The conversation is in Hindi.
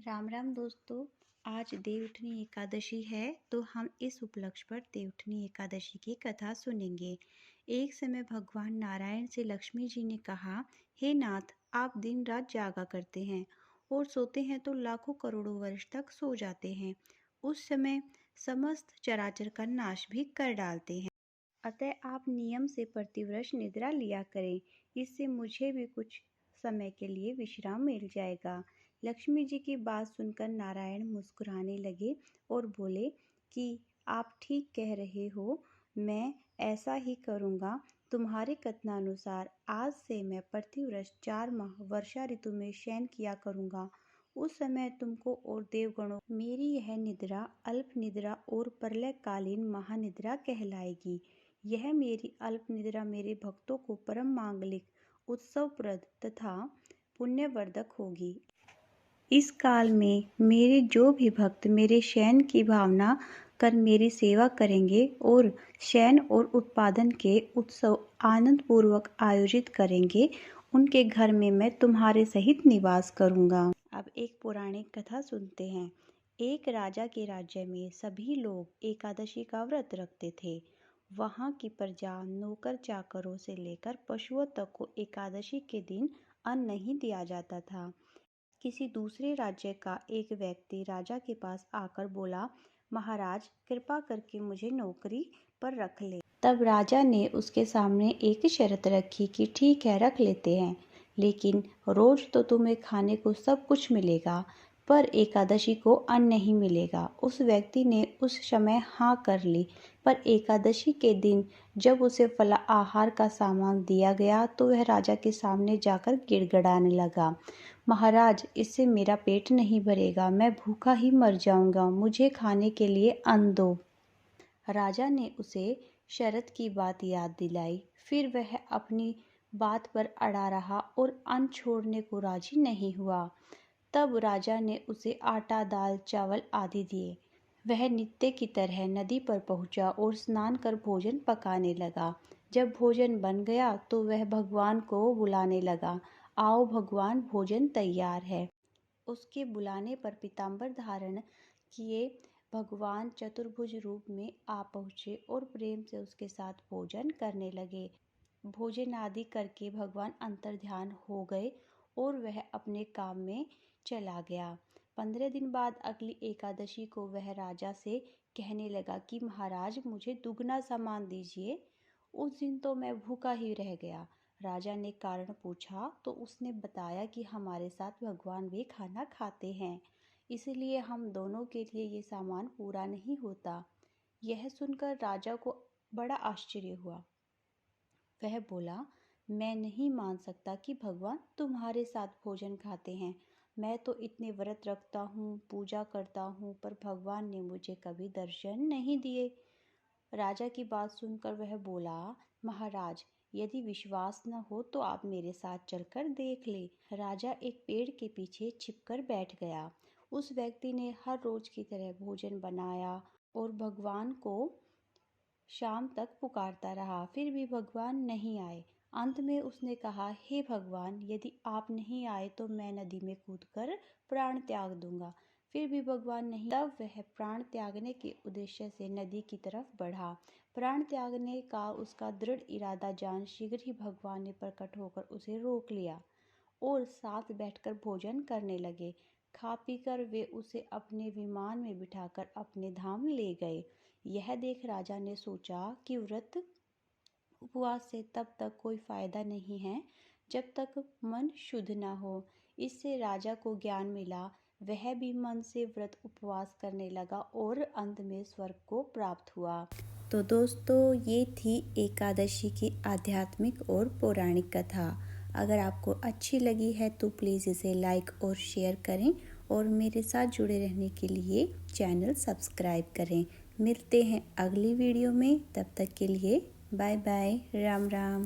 राम राम दोस्तों। आज देवउठनी एकादशी है तो हम इस उपलक्ष्य पर देवउठनी एकादशी की कथा सुनेंगे। एक समय भगवान नारायण से लक्ष्मी जी ने कहा, हे नाथ, आप दिन रात जागा करते हैं और सोते हैं तो लाखों करोड़ों वर्ष तक सो जाते हैं। उस समय समस्त चराचर का नाश भी कर डालते हैं। अतः आप नियम से प्रतिवर्ष निद्रा लिया करें, इससे मुझे भी कुछ समय के लिए विश्राम मिल जाएगा। लक्ष्मी जी की बात सुनकर नारायण मुस्कुराने लगे और बोले कि आप ठीक कह रहे हो, मैं ऐसा ही करूँगा। तुम्हारे कथनानुसार आज से मैं प्रतिवर्ष 4 माह वर्षा ऋतु में शयन किया करूँगा। उस समय तुमको और देवगणों मेरी यह निद्रा अल्प निद्रा और प्रलयकालीन महानिद्रा कहलाएगी। यह मेरी अल्प निद्रा मेरे भक्तों को परम मांगलिक, उत्सवप्रद तथा पुण्यवर्धक होगी। इस काल में मेरे जो भी भक्त मेरे शयन की भावना कर मेरी सेवा करेंगे और शयन और उत्पादन के उत्सव आनंद पूर्वक आयोजित करेंगे, उनके घर में मैं तुम्हारे सहित निवास करूंगा। अब एक पौराणिक कथा सुनते हैं। एक राजा के राज्य में सभी लोग एकादशी का व्रत रखते थे। वहाँ की प्रजा नौकर चाकरों से लेकर पशुओं तक को एकादशी के दिन अन्न नहीं दिया जाता था। किसी दूसरे राज्य का एक व्यक्ति राजा के पास आकर बोला, महाराज, कृपा करके मुझे नौकरी पर रख ले। तब राजा ने उसके सामने एक शर्त रखी कि ठीक है, रख लेते हैं, लेकिन रोज तो तुम्हें खाने को सब कुछ मिलेगा, पर एकादशी को अन्न नहीं मिलेगा। उस व्यक्ति ने उस समय हाँ कर ली, पर एकादशी के दिन जब उसे फल आहार का सामान दिया गया तो वह राजा के सामने जाकर गिड़गिड़ाने लगा, महाराज, इससे मेरा पेट नहीं भरेगा, मैं भूखा ही मर जाऊंगा, मुझे खाने के लिए अन्न दो। राजा ने उसे शरत की बात याद दिलाई, फिर वह अपनी बात पर अड़ा रहा और अन्न छोड़ने को राजी नहीं हुआ। तब राजा ने उसे आटा, दाल, चावल आदि दिए। वह नित्य की तरह नदी पर पहुंचा और स्नान कर भोजन पकाने लगा। जब भोजन बन गया तो वह भगवान को बुलाने लगा, आओ भगवान, भोजन तैयार है। उसके बुलाने पर पीताम्बर धारण किए भगवान चतुर्भुज रूप में आ पहुँचे और प्रेम से उसके साथ भोजन करने लगे। भोजन आदि करके भगवान अंतर्ध्यान हो गए और वह अपने काम में चला गया। 15 दिन बाद अगली एकादशी को वह राजा से कहने लगा कि महाराज, मुझे दुगना सामान दीजिए। उस दिन तो मैं भूखा ही रह गया। राजा ने कारण पूछा तो उसने बताया कि हमारे साथ भगवान भी खाना खाते हैं, इसलिए हम दोनों के लिए ये सामान पूरा नहीं होता। यह सुनकर राजा को बड़ा आश्चर्य हुआ। वह बोला, मैं नहीं मान सकता कि भगवान तुम्हारे साथ भोजन खाते हैं। मैं तो इतने व्रत रखता हूँ, पूजा करता हूँ, पर भगवान ने मुझे कभी दर्शन नहीं दिए। राजा की बात सुनकर वह बोला, महाराज, यदि विश्वास न हो तो आप मेरे साथ चलकर देख ले। राजा एक पेड़ के पीछे छिपकर बैठ गया। उस व्यक्ति ने हर रोज की तरह भोजन बनाया और भगवान को शाम तक पुकारता रहा, फिर भी भगवान नहीं आए। अंत में उसने कहा, हे भगवान, यदि आप नहीं आए तो मैं नदी में कूदकर प्राण त्याग दूंगा। फिर भी भगवान नहीं। तब वह प्राण त्यागने के उद्देश्य से नदी की तरफ बढ़ा। प्राण त्यागने का उसका दृढ़ इरादा जान शीघ्र ही भगवान ने प्रकट होकर उसे रोक लिया और साथ बैठकर भोजन करने लगे। खा पीकर वे उसे अपने विमान में बिठाकर अपने धाम ले गए। यह देख राजा ने सोचा कि व्रत उपवास से तब तक कोई फायदा नहीं है जब तक मन शुद्ध न हो। इससे राजा को ज्ञान मिला। वह भी मन से व्रत उपवास करने लगा और अंत में स्वर्ग को प्राप्त हुआ। तो दोस्तों, ये थी एकादशी की आध्यात्मिक और पौराणिक कथा। अगर आपको अच्छी लगी है तो प्लीज़ इसे लाइक और शेयर करें और मेरे साथ जुड़े रहने के लिए चैनल सब्सक्राइब करें। मिलते हैं अगली वीडियो में, तब तक के लिए बाय बाय, राम राम।